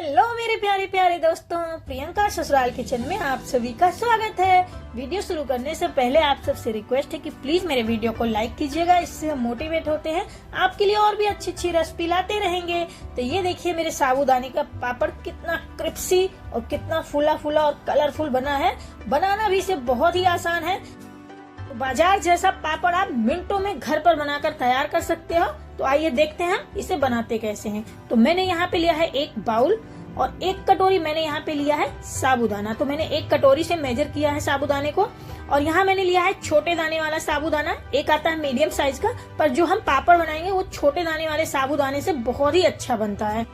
Hello मेरे प्यारे प्यारे दोस्तों, प्रियंका ससुराल किचन में आप सभी का स्वागत है। वीडियो शुरू करने से पहले आप सबसे रिक्वेस्ट है कि प्लीज मेरे वीडियो को लाइक कीजिएगा, इससे हम मोटिवेट होते हैं, आपके लिए और भी अच्छी अच्छी रेसिपी लाते रहेंगे। तो ये देखिए मेरे साबूदाने का पापड़ कितना क्रिस्पी और कितना फूला फूला और कलरफुल बना है। बनाना भी इसे बहुत ही आसान है। तो बाजार जैसा पापड़ आप मिनटों में घर पर बनाकर तैयार कर सकते हो। तो आइए देखते हैं इसे बनाते कैसे हैं। तो मैंने यहाँ पे लिया है एक बाउल और एक कटोरी मैंने यहाँ पे लिया है साबूदाना। तो मैंने एक कटोरी से मेजर किया है साबूदाने को। और यहाँ मैंने लिया है छोटे दाने वाला साबूदाना, एक आता है मीडियम साइज का, पर जो हम पापड़ बनाएंगे वो छोटे दाने वाले साबूदाने से बहुत ही अच्छा बनता है।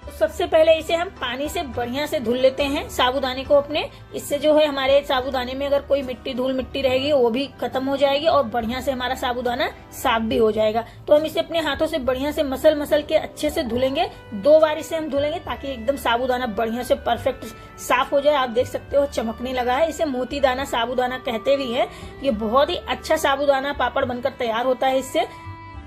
तो सबसे पहले इसे हम पानी से बढ़िया से धुल लेते हैं साबूदाने को अपने। इससे जो है हमारे साबूदाने में अगर कोई मिट्टी धूल मिट्टी रहेगी वो भी खत्म हो जाएगी और बढ़िया से हमारा साबूदाना साफ भी हो जाएगा। तो हम इसे अपने हाथों से बढ़िया से मसल मसल के अच्छे से धुलेंगे। 2 बार इसे हम धुलेंगे ताकि एकदम साबूदाना बढ़िया से परफेक्ट साफ हो जाए। आप देख सकते हो चमकने लगा है। इसे मोती दाना साबूदाना कहते भी है। ये बहुत ही अच्छा साबूदाना पापड़ बनकर तैयार होता है इससे।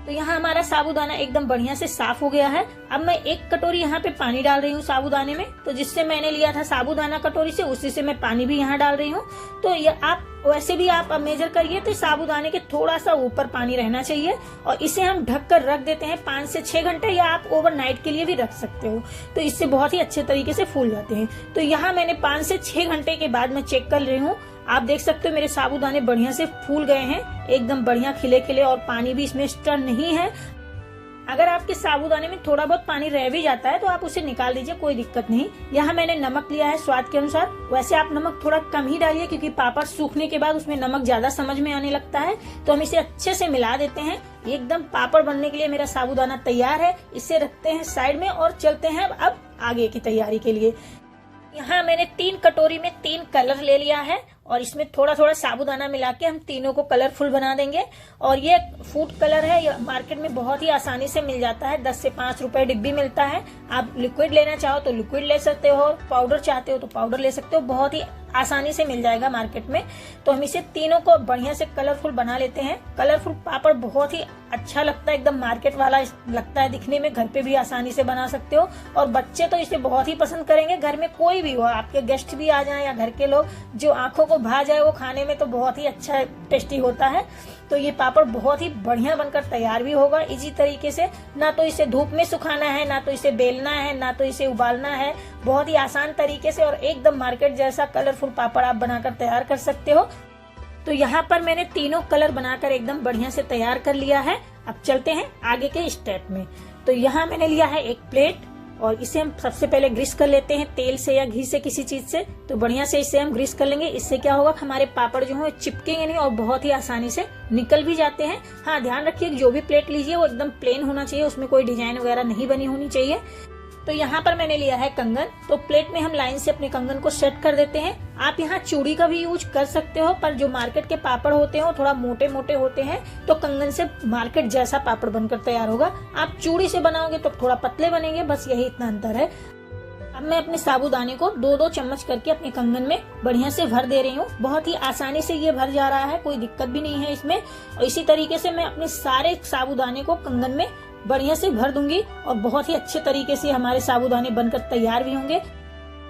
तो यहाँ हमारा साबूदाना एकदम बढ़िया से साफ हो गया है। अब मैं एक कटोरी यहाँ पे पानी डाल रही हूँ साबूदाने में। तो जिससे मैंने लिया था साबूदाना कटोरी से, उसी से मैं पानी भी यहाँ डाल रही हूँ। तो ये आप वैसे भी आप मेजर करिए तो साबूदाने के थोड़ा सा ऊपर पानी रहना चाहिए। और इसे हम ढक कर रख देते हैं 5 से 6 घंटे, या आप ओवरनाइट के लिए भी रख सकते हो। तो इससे बहुत ही अच्छे तरीके से फूल जाते हैं। तो यहाँ मैंने 5 से 6 घंटे के बाद मैं चेक कर रही हूँ। आप देख सकते हो मेरे साबूदाने बढ़िया से फूल गए हैं, एकदम बढ़िया खिले खिले, और पानी भी इसमें स्टर नहीं है। अगर आपके साबूदाने में थोड़ा बहुत पानी रह भी जाता है तो आप उसे निकाल दीजिए, कोई दिक्कत नहीं। यहाँ मैंने नमक लिया है स्वाद के अनुसार। वैसे आप नमक थोड़ा कम ही डालिए क्योंकि पापड़ सूखने के बाद उसमें नमक ज्यादा समझ में आने लगता है। तो हम इसे अच्छे से मिला देते हैं। एकदम पापड़ बनने के लिए मेरा साबूदाना तैयार है। इसे रखते हैं साइड में और चलते हैं अब आगे की तैयारी के लिए। यहाँ मैंने 3 कटोरी में 3 कलर ले लिया है और इसमें थोड़ा थोड़ा साबूदाना मिला के हम तीनों को कलरफुल बना देंगे। और ये फूड कलर है, ये मार्केट में बहुत ही आसानी से मिल जाता है। 10 से 5 रुपए डिब्बी मिलता है। आप लिक्विड लेना चाहो तो लिक्विड ले सकते हो, पाउडर चाहते हो तो पाउडर ले सकते हो। बहुत ही आसानी से मिल जाएगा मार्केट में। तो हम इसे तीनों को बढ़िया से कलरफुल बना लेते हैं। कलरफुल पापड़ बहुत ही अच्छा लगता है, एकदम मार्केट वाला लगता है दिखने में। घर पे भी आसानी से बना सकते हो और बच्चे तो इसे बहुत ही पसंद करेंगे। घर में कोई भी हो, आपके गेस्ट भी आ जाए या घर के लोग, जो आंखों को भा जाए वो खाने में तो बहुत ही अच्छा टेस्टी होता है। तो ये पापड़ बहुत ही बढ़िया बनकर तैयार भी होगा इजी तरीके से। ना तो इसे धूप में सुखाना है, ना तो इसे बेलना है, ना तो इसे उबालना है। बहुत ही आसान तरीके से और एकदम मार्केट जैसा कलरफुल पापड़ आप बनाकर तैयार कर सकते हो। तो यहाँ पर मैंने तीनों कलर बनाकर एकदम बढ़िया से तैयार कर लिया है। अब चलते हैं आगे के स्टेप में। तो यहाँ मैंने लिया है एक प्लेट और इसे हम सबसे पहले ग्रीस कर लेते हैं तेल से या घी से, किसी चीज से। तो बढ़िया से इसे हम ग्रीस कर लेंगे। इससे क्या होगा, हमारे पापड़ जो है चिपकेंगे नहीं और बहुत ही आसानी से निकल भी जाते हैं। हाँ, ध्यान रखिए जो भी प्लेट लीजिए वो एकदम प्लेन होना चाहिए, उसमें कोई डिजाइन वगैरह नहीं बनी होनी चाहिए। तो यहाँ पर मैंने लिया है कंगन। तो प्लेट में हम लाइन से अपने कंगन को सेट कर देते हैं। आप यहाँ चूड़ी का भी यूज कर सकते हो, पर जो मार्केट के पापड़ होते हैं वो थोड़ा मोटे मोटे होते हैं, तो कंगन से मार्केट जैसा पापड़ बनकर तैयार होगा। आप चूड़ी से बनाओगे तो थोड़ा पतले बनेंगे, बस यही इतना अंतर है। अब मैं अपने साबूदाने को 2-2 चम्मच करके अपने कंगन में बढ़िया से भर दे रही हूँ। बहुत ही आसानी से ये भर जा रहा है, कोई दिक्कत भी नहीं है इसमें। और इसी तरीके से मैं अपने सारे साबूदाने को कंगन में बढ़िया से भर दूंगी और बहुत ही अच्छे तरीके से हमारे साबूदाने बनकर तैयार भी होंगे।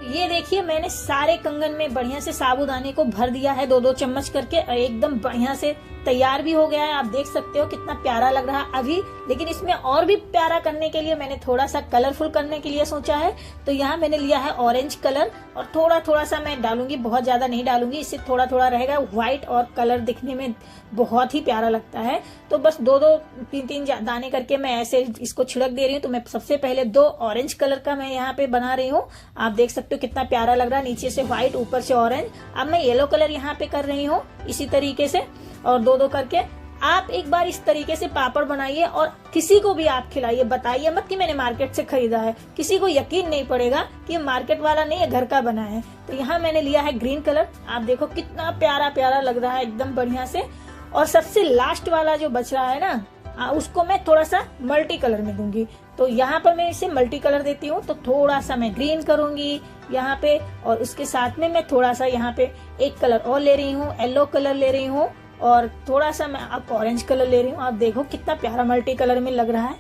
ये देखिए मैंने सारे कंगन में बढ़िया से साबूदाने को भर दिया है 2-2 चम्मच करके, एकदम बढ़िया से तैयार भी हो गया है। आप देख सकते हो कितना प्यारा लग रहा है अभी। लेकिन इसमें और भी प्यारा करने के लिए मैंने थोड़ा सा कलरफुल करने के लिए सोचा है। तो यहाँ मैंने लिया है ऑरेंज कलर और थोड़ा थोड़ा सा मैं डालूंगी, बहुत ज्यादा नहीं डालूंगी, इससे थोड़ा थोड़ा रहेगा। व्हाइट और कलर दिखने में बहुत ही प्यारा लगता है। तो बस 2-2 3-3 दाने करके मैं ऐसे इसको छिड़क दे रही हूँ। तो मैं सबसे पहले 2 ऑरेंज कलर का मैं यहाँ पे बना रही हूँ। आप देख सकते हो कितना प्यारा लग रहा है, नीचे से व्हाइट ऊपर से ऑरेंज। अब मैं येलो कलर यहाँ पे कर रही हूँ इसी तरीके से, और 2-2 करके। आप एक बार इस तरीके से पापड़ बनाइए और किसी को भी आप खिलाइए। बताइए मत कि मैंने मार्केट से खरीदा है, किसी को यकीन नहीं पड़ेगा कि मार्केट वाला नहीं है, घर का बना है। तो यहाँ मैंने लिया है ग्रीन कलर। आप देखो कितना प्यारा प्यारा लग रहा है एकदम बढ़िया से। और सबसे लास्ट वाला जो बच रहा है ना, उसको मैं थोड़ा सा मल्टी कलर में दूंगी। तो यहाँ पर मैं इसे मल्टी कलर देती हूँ। तो थोड़ा सा मैं ग्रीन करूंगी यहाँ पे, और उसके साथ में मैं थोड़ा सा यहाँ पे एक कलर और ले रही हूँ, येलो कलर ले रही हूँ, और थोड़ा सा मैं अब ऑरेंज कलर ले रही हूँ। आप देखो कितना प्यारा मल्टी कलर में लग रहा है।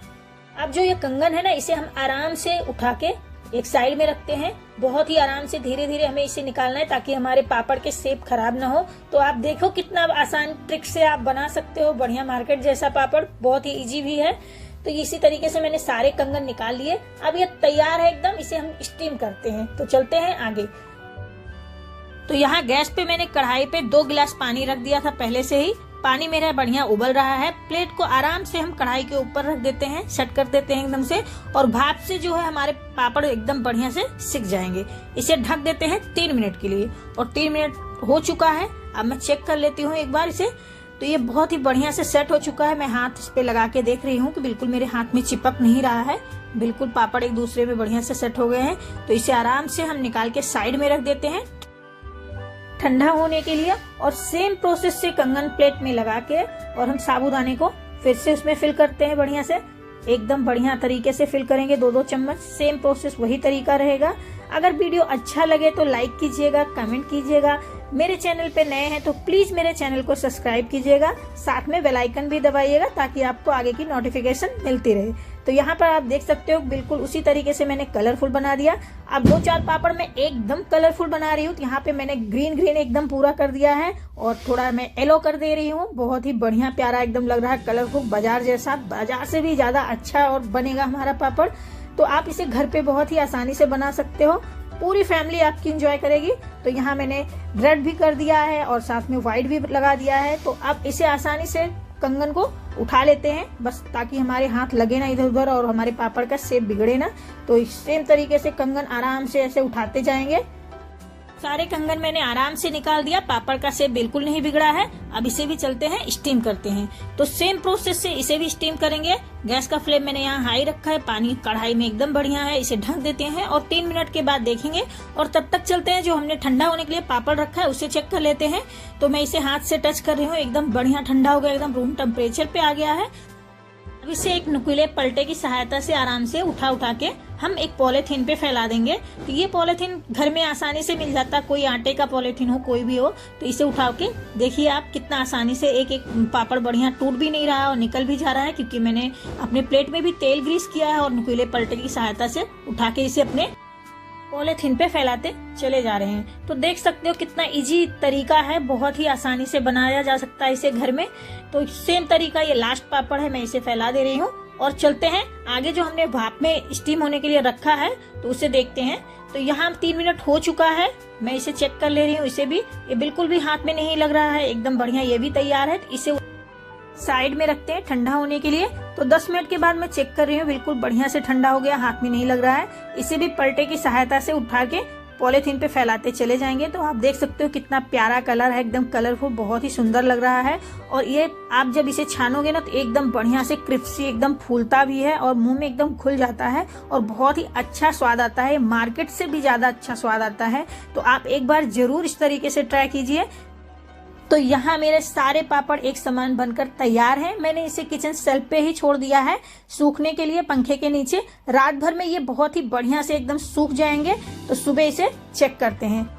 अब जो ये कंगन है ना, इसे हम आराम से उठा के एक साइड में रखते हैं। बहुत ही आराम से धीरे धीरे हमें इसे निकालना है ताकि हमारे पापड़ के शेप खराब ना हो। तो आप देखो कितना आसान ट्रिक से आप बना सकते हो बढ़िया मार्केट जैसा पापड़, बहुत ही इजी भी है। तो इसी तरीके से मैंने सारे कंगन निकाल लिए। अब ये तैयार है एकदम, इसे हम स्टीम करते हैं। तो चलते हैं आगे। तो यहाँ गैस पे मैंने कढ़ाई पे 2 गिलास पानी रख दिया था पहले से ही। पानी मेरा बढ़िया उबल रहा है। प्लेट को आराम से हम कढ़ाई के ऊपर रख देते हैं, सेट कर देते हैं एकदम से, और भाप से जो है हमारे पापड़ एकदम बढ़िया से सिक जाएंगे। इसे ढक देते हैं 3 मिनट के लिए, और 3 मिनट हो चुका है। अब मैं चेक कर लेती हूँ एक बार इसे। तो ये बहुत ही बढ़िया से सेट हो चुका है। मैं हाथ इस पे लगा के देख रही हूँ कि बिल्कुल मेरे हाथ में चिपक नहीं रहा है, बिल्कुल पापड़ एक दूसरे में बढ़िया से सेट हो गए हैं। तो इसे आराम से हम निकाल के साइड में रख देते हैं ठंडा होने के लिए। और सेम प्रोसेस से कंगन प्लेट में लगा के और हम साबूदाने को फिर से उसमें फिल करते हैं बढ़िया से, एकदम बढ़िया तरीके से फिल करेंगे 2-2 चम्मच। सेम प्रोसेस वही तरीका रहेगा। अगर वीडियो अच्छा लगे तो लाइक कीजिएगा, कमेंट कीजिएगा। मेरे चैनल पे नए हैं तो प्लीज मेरे चैनल को सब्सक्राइब कीजिएगा, साथ में बेल आइकन भी दबाइएगा ताकि आपको आगे की नोटिफिकेशन मिलती रहे। तो यहाँ पर आप देख सकते हो बिल्कुल उसी तरीके से मैंने कलरफुल बना दिया। अब 2-4 पापड़ मैं एकदम कलरफुल बना रही हूँ। यहाँ पे मैंने ग्रीन एकदम पूरा कर दिया है और थोड़ा मैं येलो कर दे रही हूँ। बहुत ही बढ़िया प्यारा एकदम लग रहा है, कलरफुल, बाजार जैसा, बाजार से भी ज्यादा अच्छा और बनेगा हमारा पापड़। तो आप इसे घर पे बहुत ही आसानी से बना सकते हो, पूरी फैमिली आपकी एंजॉय करेगी। तो यहाँ मैंने रेड भी कर दिया है और साथ में व्हाइट भी लगा दिया है। तो आप इसे आसानी से कंगन को उठा लेते हैं बस, ताकि हमारे हाथ लगे ना इधर उधर और हमारे पापड़ का शेप बिगड़े ना। तो सेम तरीके से कंगन आराम से ऐसे उठाते जाएंगे। सारे कंगन मैंने आराम से निकाल दिया, पापड़ का शेप बिल्कुल नहीं बिगड़ा है। अब इसे भी चलते हैं स्टीम करते हैं। तो सेम प्रोसेस से इसे भी स्टीम करेंगे। गैस का फ्लेम मैंने यहाँ हाई रखा है, पानी कढ़ाई में एकदम बढ़िया है। इसे ढक देते हैं और 3 मिनट के बाद देखेंगे। और तब तक चलते हैं जो हमने ठंडा होने के लिए पापड़ रखा है उसे चेक कर लेते हैं। तो मैं इसे हाथ से टच कर रही हूँ, एकदम बढ़िया ठंडा हो गया, एकदम रूम टेम्परेचर पे आ गया है। अब इसे एक नुकीले पलटे की सहायता से आराम से उठा के हम एक पॉलीथीन पे फैला देंगे। तो ये पॉलीथीन घर में आसानी से मिल जाता है, कोई आटे का पॉलीथीन हो कोई भी हो। तो इसे उठा के देखिए आप कितना आसानी से एक पापड़ बढ़िया टूट भी नहीं रहा और निकल भी जा रहा है, क्योंकि मैंने अपने प्लेट में भी तेल ग्रीस किया है और नुकीले पलटे की सहायता से उठा के इसे अपने पॉलीथीन पे फैलाते चले जा रहे हैं। तो देख सकते हो कितना इजी तरीका है, बहुत ही आसानी से बनाया जा सकता है इसे घर में। तो सेम तरीका, ये लास्ट पापड़ है, मैं इसे फैला दे रही हूँ। और चलते हैं आगे, जो हमने भाप में स्टीम होने के लिए रखा है तो उसे देखते हैं। तो यहाँ 3 मिनट हो चुका है, मैं इसे चेक कर ले रही हूँ। इसे भी, ये बिल्कुल भी हाथ में नहीं लग रहा है, एकदम बढ़िया ये भी तैयार है। इसे साइड में रखते हैं ठंडा होने के लिए। तो 10 मिनट के बाद मैं चेक कर रही हूँ, बिल्कुल बढ़िया से ठंडा हो गया, हाथ में नहीं लग रहा है। इसे भी पलटे की सहायता से उठा के पॉलीथीन पे फैलाते चले जाएंगे। तो आप देख सकते हो कितना प्यारा कलर है, एकदम कलरफुल, बहुत ही सुंदर लग रहा है। और ये आप जब इसे छानोगे ना तो एकदम बढ़िया से क्रिस्पी, एकदम फूलता भी है और मुंह में एकदम खुल जाता है और बहुत ही अच्छा स्वाद आता है। मार्केट से भी ज्यादा अच्छा स्वाद आता है। तो आप एक बार जरूर इस तरीके से ट्राई कीजिए। तो यहाँ मेरे सारे पापड़ एक समान बनकर तैयार हैं। मैंने इसे किचन शेल्फ पे ही छोड़ दिया है सूखने के लिए, पंखे के नीचे। रात भर में ये बहुत ही बढ़िया से एकदम सूख जाएंगे। तो सुबह इसे चेक करते हैं।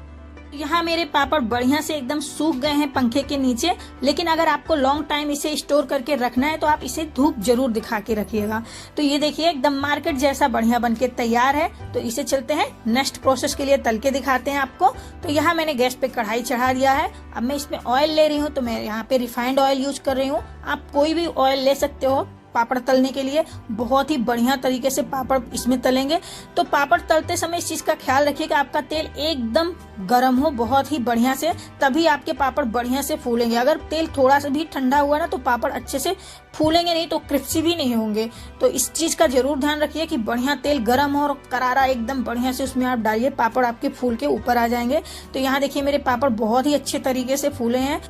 यहाँ मेरे पापड़ बढ़िया से एकदम सूख गए हैं पंखे के नीचे। लेकिन अगर आपको लॉन्ग टाइम इसे स्टोर करके रखना है तो आप इसे धूप जरूर दिखा के रखिएगा। तो ये देखिए एकदम मार्केट जैसा बढ़िया बनके तैयार है। तो इसे चलते हैं नेक्स्ट प्रोसेस के लिए, तल के दिखाते हैं आपको। तो यहाँ मैंने गैस पे कढ़ाई चढ़ा दिया है। अब मैं इसमें ऑयल ले रही हूँ। तो मैं यहाँ पे रिफाइंड ऑयल यूज कर रही हूँ, आप कोई भी ऑयल ले सकते हो पापड़ तलने के लिए। बहुत ही बढ़िया तरीके से पापड़ इसमें तलेंगे। तो पापड़ तलते समय इस चीज का ख्याल रखिए कि आपका तेल एकदम गर्म हो बहुत ही बढ़िया से, तभी आपके पापड़ बढ़िया से फूलेंगे। अगर तेल थोड़ा सा भी ठंडा हुआ ना तो पापड़ अच्छे से फूलेंगे नहीं, तो क्रिस्पी भी नहीं होंगे। तो इस चीज का जरूर ध्यान रखिए कि बढ़िया तेल गर्म हो और करारा एकदम बढ़िया से उसमें आप डालिए, पापड़ आपके फूल के ऊपर आ जाएंगे। तो यहाँ देखिए मेरे पापड़ बहुत ही अच्छे तरीके से फूले हैं।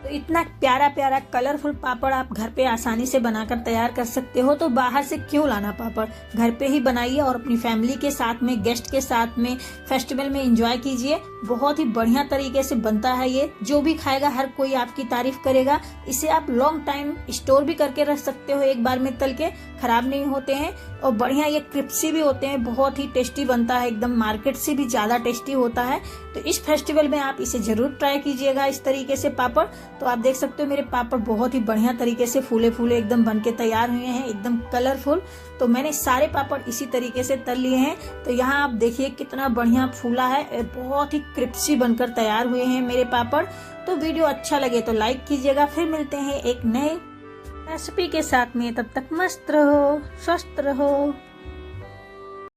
तो इतना प्यारा प्यारा कलरफुल पापड़ आप घर पे आसानी से बनाकर तैयार कर सकते हो। तो बाहर से क्यों लाना पापड़, घर पे ही बनाइए और अपनी फैमिली के साथ में, गेस्ट के साथ में, फेस्टिवल में एंजॉय कीजिए। बहुत ही बढ़िया तरीके से बनता है ये, जो भी खाएगा हर कोई आपकी तारीफ करेगा। इसे आप लॉन्ग टाइम स्टोर भी करके रख सकते हो, एक बार में तल के खराब नहीं होते हैं और बढ़िया ये क्रिस्पी भी होते हैं। बहुत ही टेस्टी बनता है, एकदम मार्केट से भी ज्यादा टेस्टी होता है। तो इस फेस्टिवल में आप इसे जरूर ट्राई कीजिएगा इस तरीके से पापड़। तो आप देख सकते हो मेरे पापड़ बहुत ही बढ़िया तरीके से फूले फूले एकदम बनके तैयार हुए हैं, एकदम कलरफुल। तो मैंने सारे पापड़ इसी तरीके से तल लिए हैं। तो यहाँ आप देखिए कितना बढ़िया फूला है, बहुत ही क्रिस्पी बनकर तैयार हुए हैं मेरे पापड़। तो वीडियो अच्छा लगे तो लाइक कीजिएगा। फिर मिलते हैं एक नए रेसिपी के साथ में, तब तक मस्त रहो, स्वस्थ रहो।